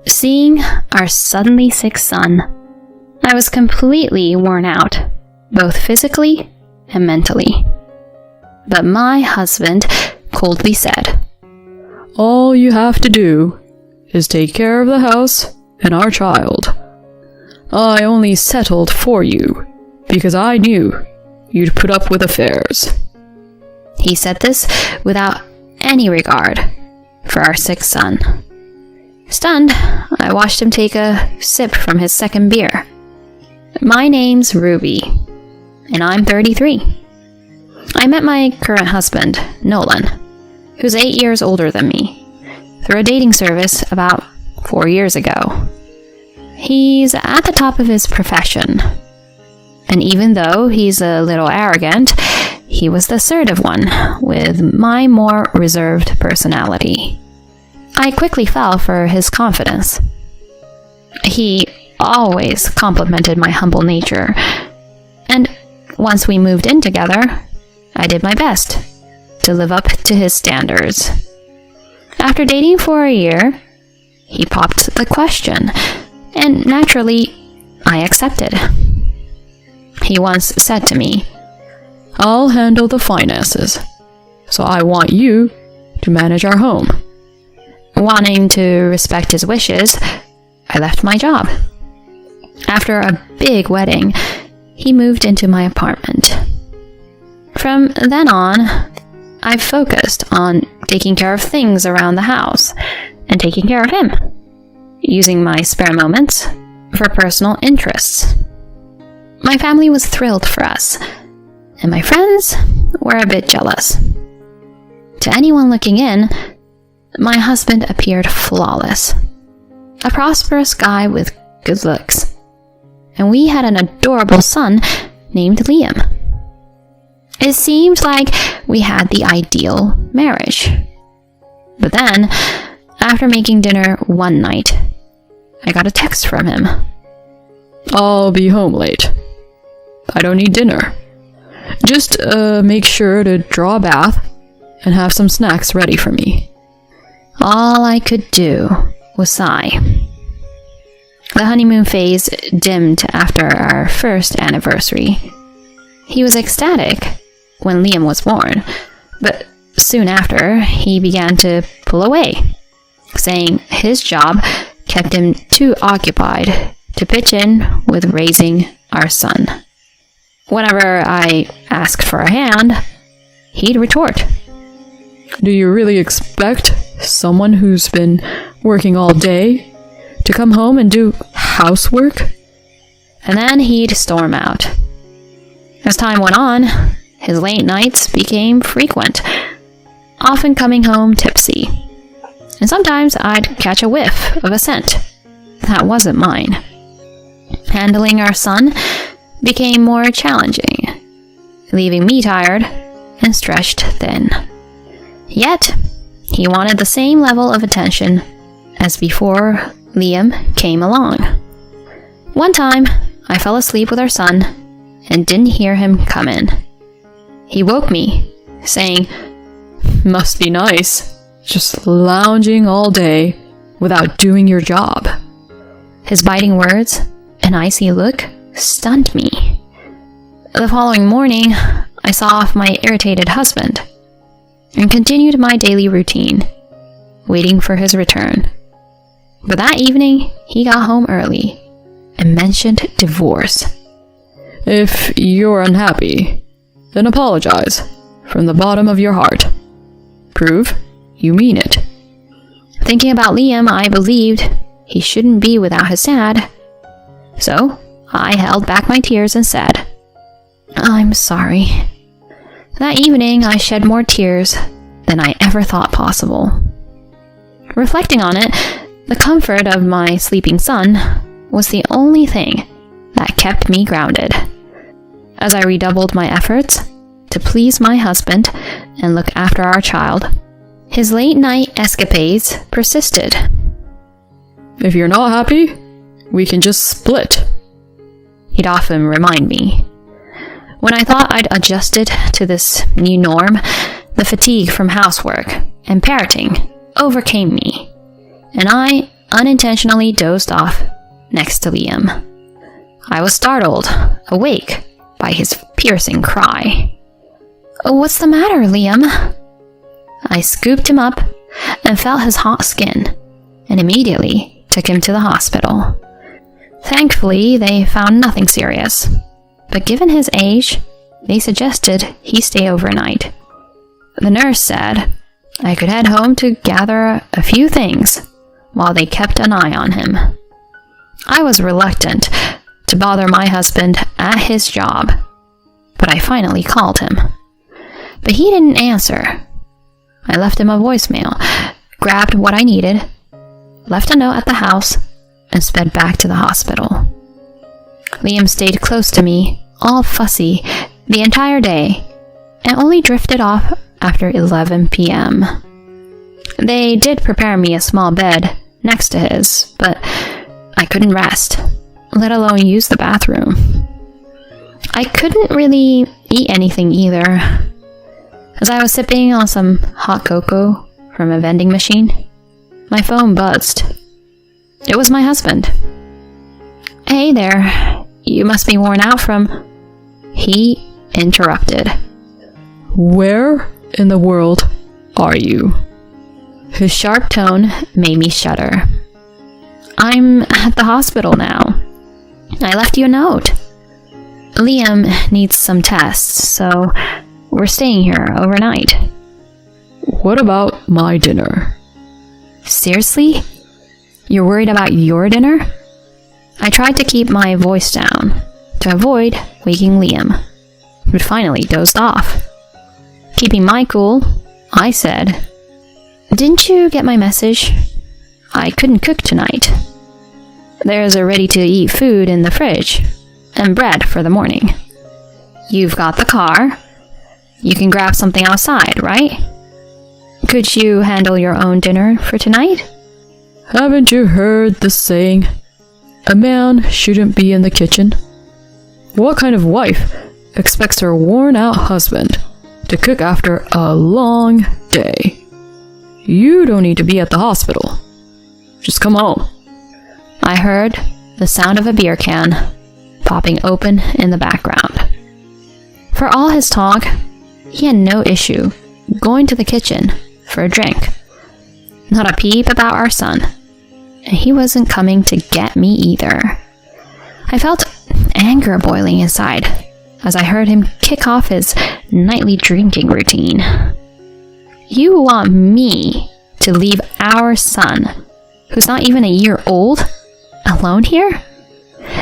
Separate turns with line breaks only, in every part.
Seeing our suddenly sick son, I was completely worn out, both physically and mentally. But my husband coldly said,
"All you have to do is take care of the house and our child. I only settled for you because I knew you'd put up with affairs."
He said this without any regard for our sick son. Stunned, I watched him take a sip from his second beer. My name's Ruby, and I'm 33. I met my current husband, Nolan, who's 8 years older than me, through a dating service about 4 years ago. He's at the top of his profession, and even though he's a little arrogant, he was the assertive one, with my more reserved personality. I quickly fell for his confidence. He always complimented my humble nature, and once we moved in together, I did my best to live up to his standards. After dating for a year, he popped the question, and naturally, I accepted. He once said to me,
"I'll handle the finances, so I want you to manage our home."
Wanting to respect his wishes, I left my job. After a big wedding, he moved into my apartment. From then on, I've focused on taking care of things around the house and taking care of him, using my spare moments for personal interests. My family was thrilled for us, and my friends were a bit jealous. To anyone looking in, my husband appeared flawless, a prosperous guy with good looks, and we had an adorable son named Liam. It seemed like we had the ideal marriage. But then, after making dinner one night, I got a text from him.
"I'll be home late. I don't need dinner. Just make sure to draw a bath and have some snacks ready for me."
All I could do was sigh. The honeymoon phase dimmed after our first anniversary. He was ecstatic when Liam was born, but soon after, he began to pull away, saying his job kept him too occupied to pitch in with raising our son. Whenever I asked for a hand, he'd retort,
"Do you really expect someone who's been working all day to come home and do housework?"
And then he'd storm out. As time went on, his late nights became frequent, often coming home tipsy. And sometimes I'd catch a whiff of a scent that wasn't mine. Handling our son became more challenging, leaving me tired and stretched thin. Yet, he wanted the same level of attention as before Liam came along. One time, I fell asleep with our son and didn't hear him come in. He woke me, saying, "Must be nice, just lounging all day without doing your job." His biting words and icy look stunned me. The following morning, I saw off my irritated husband and continued my daily routine, waiting for his return. But that evening, he got home early and mentioned divorce.
"If you're unhappy, then apologize from the bottom of your heart. Prove you mean it."
Thinking about Liam, I believed he shouldn't be without his dad. So, I held back my tears and said, "I'm sorry." That evening, I shed more tears than I ever thought possible. Reflecting on it, the comfort of my sleeping son was the only thing that kept me grounded. As I redoubled my efforts to please my husband and look after our child, his late-night escapades persisted.
"If you're not happy, we can just split,"
he'd often remind me. When I thought I'd adjusted to this new norm, the fatigue from housework and parenting overcame me, and I unintentionally dozed off next to Liam. I was startled, awake, by his piercing cry. "What's the matter, Liam?" I scooped him up and felt his hot skin, and immediately took him to the hospital. Thankfully, they found nothing serious, but given his age, they suggested he stay overnight. The nurse said I could head home to gather a few things while they kept an eye on him. I was reluctant to bother my husband at his job, but I finally called him. But he didn't answer. I left him a voicemail, grabbed what I needed, left a note at the house, and sped back to the hospital. Liam stayed close to me, all fussy, the entire day, and only drifted off after 11 p.m. They did prepare me a small bed next to his, but I couldn't rest, let alone use the bathroom. I couldn't really eat anything either. As I was sipping on some hot cocoa from a vending machine, my phone buzzed. It was my husband. "Hey there, you must be worn out from..." He interrupted.
"Where in the world are you?"
His sharp tone made me shudder. "I'm at the hospital now. I left you a note. Liam needs some tests, so we're staying here overnight."
"What about my dinner?"
"Seriously? You're worried about your dinner?" I tried to keep my voice down to avoid waking Liam, who finally dozed off. Keeping my cool, I said, "Didn't you get my message? I couldn't cook tonight. There's a ready-to-eat food in the fridge, and bread for the morning. You've got the car. You can grab something outside, right? Could you handle your own dinner for tonight?"
"Haven't you heard the saying, a man shouldn't be in the kitchen? What kind of wife expects her worn-out husband to cook after a long day? You don't need to be at the hospital. Just come home."
I heard the sound of a beer can popping open in the background. For all his talk, he had no issue going to the kitchen for a drink. Not a peep about our son, and he wasn't coming to get me either. I felt anger boiling inside as I heard him kick off his nightly drinking routine. You want me to leave our son, who's not even a year old, alone here?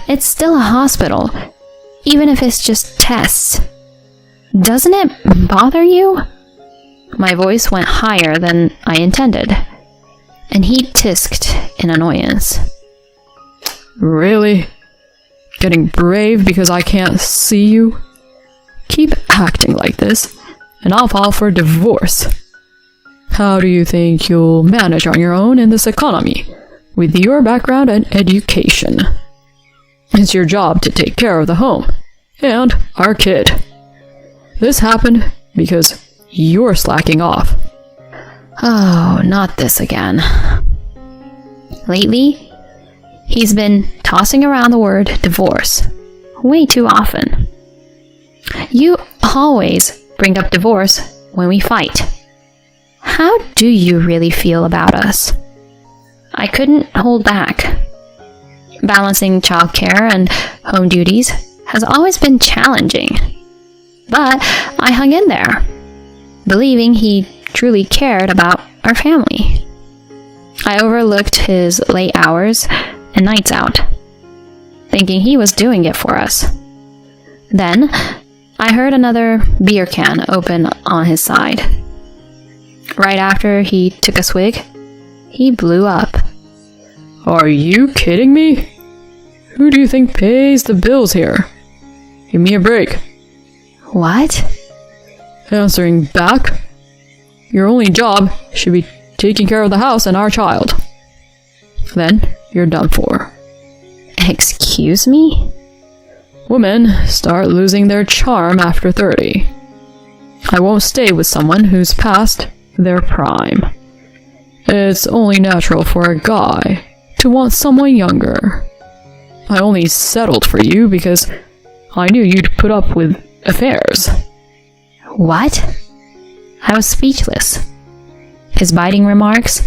It's still a hospital, even if it's just tests. Doesn't it bother you? My voice went higher than I intended, and he tisked in annoyance.
"Really? Getting brave because I can't see you? Keep acting like this, and I'll file for divorce. How do you think you'll manage on your own in this economy, with your background and education? It's your job to take care of the home, and our kid. This happened because you're slacking off."
Oh, not this again. Lately, he's been tossing around the word divorce way too often. You always bring up divorce when we fight. How do you really feel about us? I couldn't hold back. Balancing childcare and home duties has always been challenging, but I hung in there, believing he truly cared about our family. I overlooked his late hours and nights out, thinking he was doing it for us. Then, I heard another beer can open on his side. Right after he took a swig, he blew up.
"Are you kidding me? Who do you think pays the bills here? Give me a break."
What?
Answering back? Your only job should be taking care of the house and our child. Then you're done for.
Excuse me?
Women start losing their charm after 30. I won't stay with someone who's past their prime. It's only natural for a guy to want someone younger. I only settled for you because I knew you'd put up with affairs.
What? I was speechless. His biting remarks,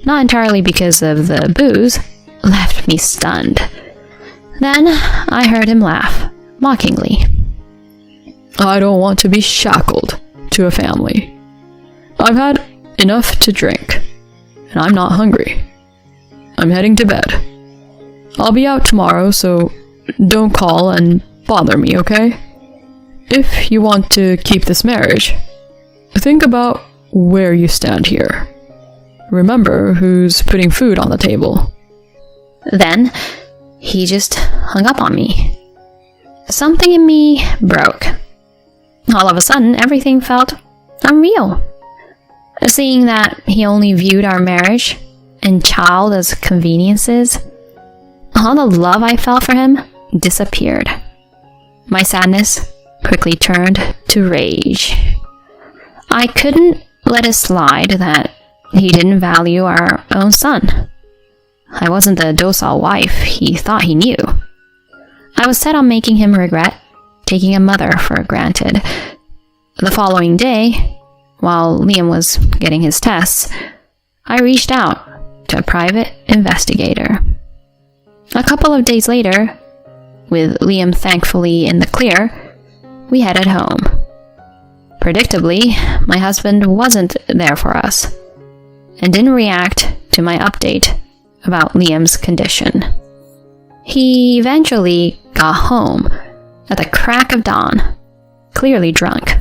not entirely because of the booze, left me stunned. Then I heard him laugh, mockingly.
I don't want to be shackled to a family. I've had enough to drink, and I'm not hungry. I'm heading to bed. I'll be out tomorrow, so don't call and bother me, okay? If you want to keep this marriage, think about where you stand here. Remember who's putting food on the table.
Then he just hung up on me. Something in me broke. All of a sudden, everything felt unreal. Seeing that he only viewed our marriage and child as conveniences, all the love I felt for him disappeared. My sadness quickly turned to rage. I couldn't let it slide that he didn't value our own son. I wasn't the docile wife he thought he knew. I was set on making him regret taking a mother for granted. The following day, while Liam was getting his tests, I reached out to a private investigator. A couple of days later, with Liam thankfully in the clear, we headed home. Predictably, my husband wasn't there for us, and didn't react to my update about Liam's condition. He eventually got home at the crack of dawn, clearly drunk.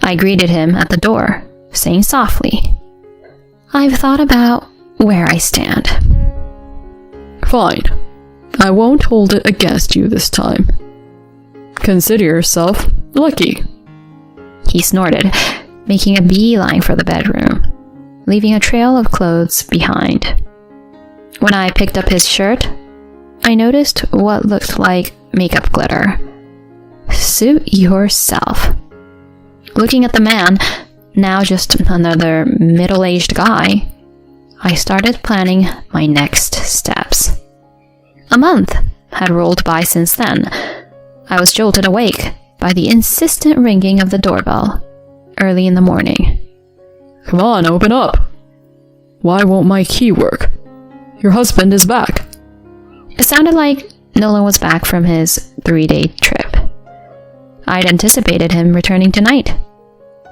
I greeted him at the door, saying softly, "I've thought about where I stand."
Fine. I won't hold it against you this time. Consider yourself lucky.
He snorted, making a beeline for the bedroom, leaving a trail of clothes behind. When I picked up his shirt, I noticed what looked like makeup glitter. Suit yourself. Looking at the man, now just another middle-aged guy, I started planning my next steps. A month had rolled by since then. I was jolted awake by the insistent ringing of the doorbell early in the morning.
Come on, open up. Why won't my key work? Your husband is back.
It sounded like Nolan was back from his 3-day trip. I'd anticipated him returning tonight,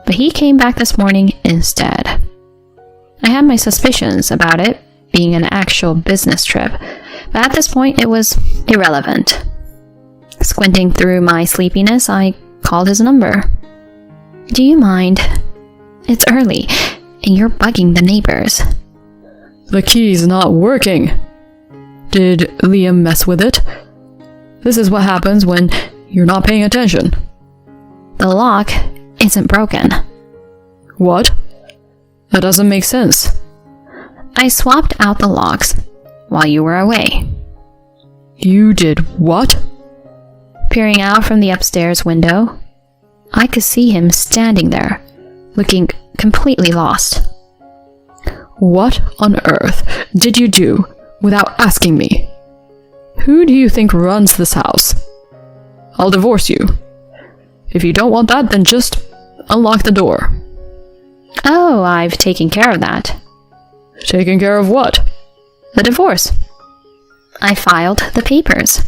but he came back this morning instead. I had my suspicions about it being an actual business trip, but at this point it was irrelevant. Squinting through my sleepiness, I called his number. "Do you mind? It's early, and you're bugging the neighbors."
The key's not working. Did Liam mess with it? This is what happens when you're not paying attention.
The lock isn't broken.
What? That doesn't make sense.
I swapped out the locks while you were away.
You did what?
Peering out from the upstairs window, I could see him standing there, looking completely lost.
What on earth did you do without asking me? Who do you think runs this house? I'll divorce you. If you don't want that, then just unlock the door.
Oh, I've taken care of that.
Taken care of what?
The divorce. I filed the papers.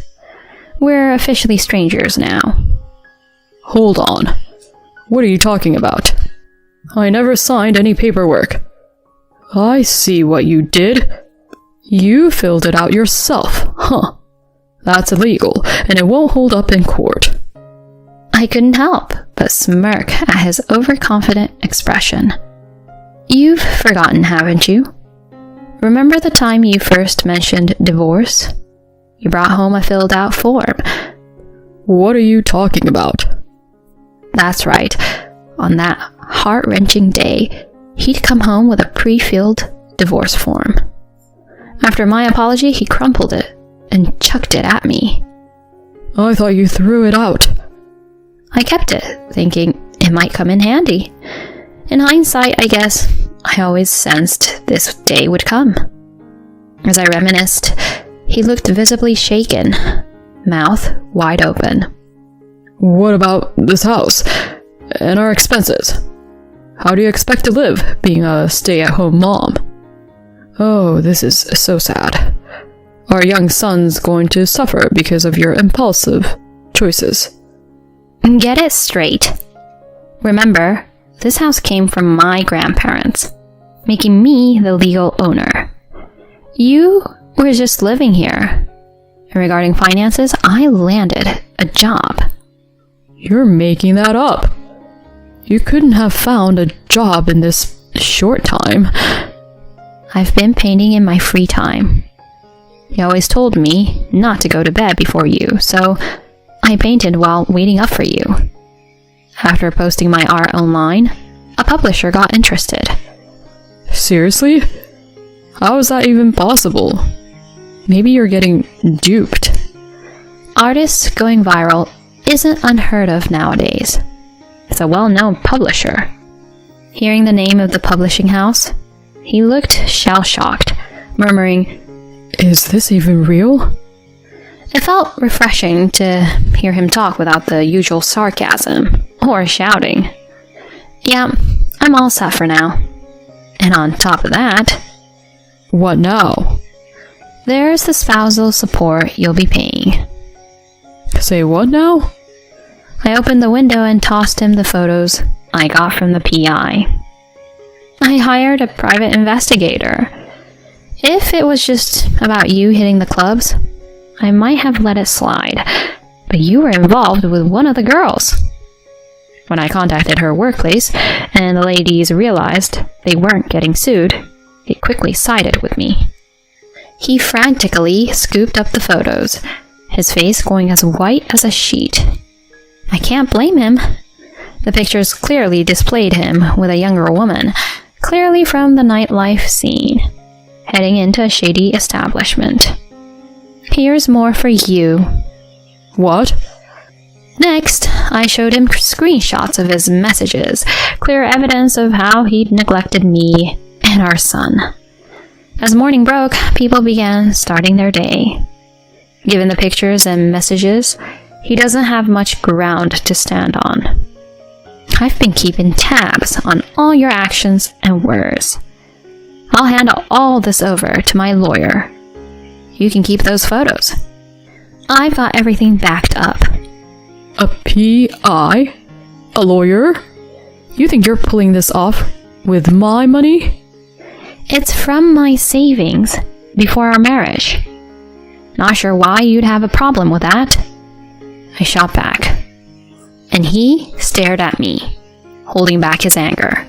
We're officially strangers now.
Hold on. What are you talking about? I never signed any paperwork. I see what you did. You filled it out yourself, huh? That's illegal, and it won't hold up in court.
I couldn't help but smirk at his overconfident expression. You've forgotten, haven't you? Remember the time you first mentioned divorce? You brought home a filled-out form.
What are you talking about?
That's right. On that heart-wrenching day, he'd come home with a pre-filled divorce form. After my apology, he crumpled it and chucked it at me.
I thought you threw it out.
I kept it, thinking it might come in handy. In hindsight, I guess I always sensed this day would come. As I reminisced, he looked visibly shaken, mouth wide open.
What about this house? And our expenses? How do you expect to live, being a stay-at-home mom? Oh, this is so sad. Our young son's going to suffer because of your impulsive choices.
Get it straight. Remember, this house came from my grandparents, making me the legal owner. You were just living here. And regarding finances, I landed a job.
You're making that up. You couldn't have found a job in this short time.
I've been painting in my free time. You always told me not to go to bed before you, so I painted while waiting up for you. After posting my art online, a publisher got interested.
Seriously? How is that even possible? Maybe you're getting duped.
Artists going viral isn't unheard of nowadays. It's a well-known publisher. Hearing the name of the publishing house, he looked shell-shocked, murmuring,
"Is this even real?"
It felt refreshing to hear him talk without the usual sarcasm or shouting. Yeah, I'm all set for now. And on top of that...
What now?
There's the spousal support you'll be paying.
Say what now?
I opened the window and tossed him the photos I got from the PI. I hired a private investigator. If it was just about you hitting the clubs, I might have let it slide, but you were involved with one of the girls. When I contacted her workplace and the ladies realized they weren't getting sued, they quickly sided with me. He frantically scooped up the photos, his face going as white as a sheet. I can't blame him. The pictures clearly displayed him with a younger woman, clearly from the nightlife scene, heading into a shady establishment. Here's more for you.
What?
Next, I showed him screenshots of his messages, clear evidence of how he'd neglected me and our son. As morning broke, people began starting their day. Given the pictures and messages, he doesn't have much ground to stand on. I've been keeping tabs on all your actions and words. I'll hand all this over to my lawyer. You can keep those photos. I've got everything backed up.
A PI? A lawyer? You think you're pulling this off with my money?
It's from my savings before our marriage. Not sure why you'd have a problem with that. I shot back, and he stared at me, holding back his anger.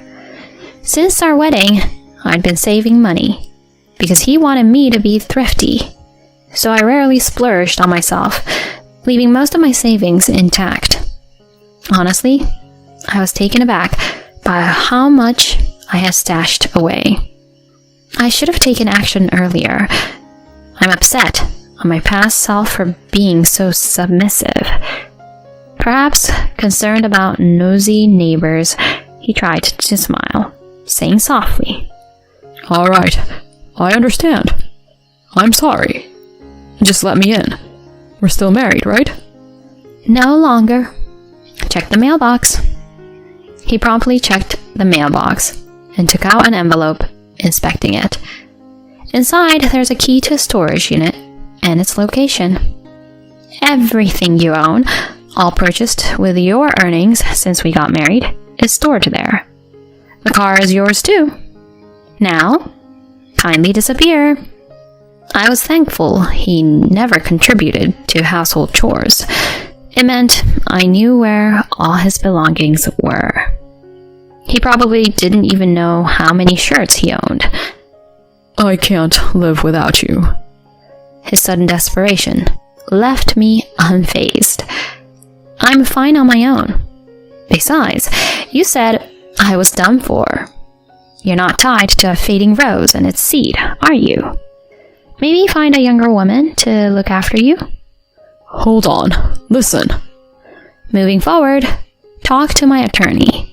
Since our wedding, I'd been saving money, because he wanted me to be thrifty, so I rarely splurged on myself, leaving most of my savings intact. Honestly, I was taken aback by how much I had stashed away. I should have taken action earlier. I'm upset on my past self for being so submissive. Perhaps concerned about nosy neighbors, he tried to smile, saying softly,
"All right, I understand. I'm sorry. Just let me in. We're still married, right?"
"No longer. Check the mailbox." He promptly checked the mailbox and took out an envelope, inspecting it. Inside, there's a key to a storage unit and its location. Everything you own, all purchased with your earnings since we got married, is stored there. The car is yours too. Now, kindly disappear. I was thankful he never contributed to household chores. It meant I knew where all his belongings were. He probably didn't even know how many shirts he owned.
"I can't live without you."
His sudden desperation left me unfazed. I'm fine on my own. Besides, you said I was done for. You're not tied to a fading rose and its seed, are you? Maybe find a younger woman to look after you?
Hold on. Listen.
Moving forward, talk to my attorney.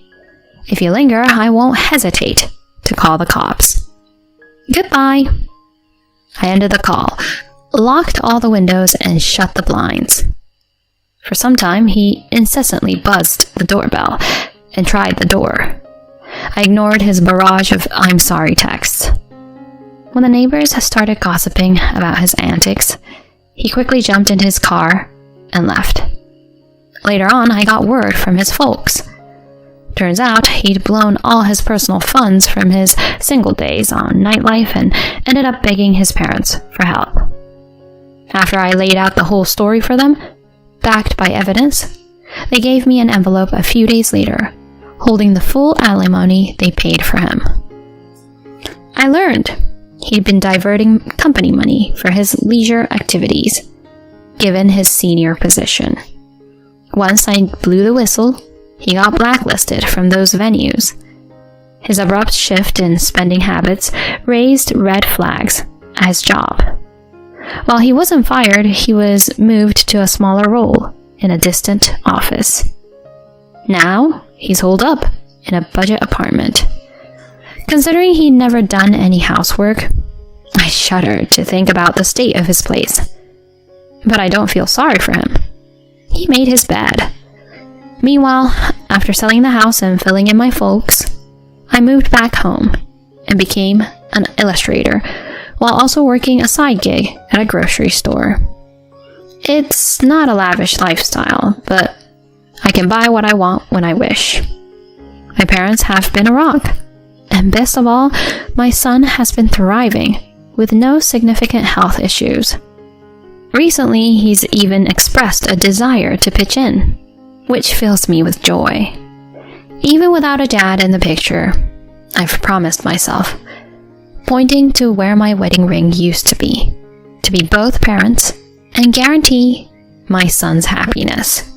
If you linger, I won't hesitate to call the cops. Goodbye. I ended the call, locked all the windows, and shut the blinds. For some time, he incessantly buzzed the doorbell and tried the door. I ignored his barrage of "I'm sorry" texts. When the neighbors started gossiping about his antics, he quickly jumped into his car and left. Later on, I got word from his folks. Turns out he'd blown all his personal funds from his single days on nightlife and ended up begging his parents for help. After I laid out the whole story for them, backed by evidence, they gave me an envelope a few days later, holding the full alimony they paid for him. I learned he'd been diverting company money for his leisure activities, given his senior position. Once I blew the whistle, he got blacklisted from those venues. His abrupt shift in spending habits raised red flags at his job. While he wasn't fired, he was moved to a smaller role in a distant office. Now, he's holed up in a budget apartment. Considering he'd never done any housework, I shudder to think about the state of his place. But I don't feel sorry for him. He made his bed. Meanwhile, after selling the house and filling in my folks, I moved back home and became an illustrator while also working a side gig at a grocery store. It's not a lavish lifestyle, but I can buy what I want when I wish. My parents have been a rock, and best of all, my son has been thriving with no significant health issues. Recently, he's even expressed a desire to pitch in, which fills me with joy. Even without a dad in the picture, I've promised myself, pointing to where my wedding ring used to be both parents and guarantee my son's happiness.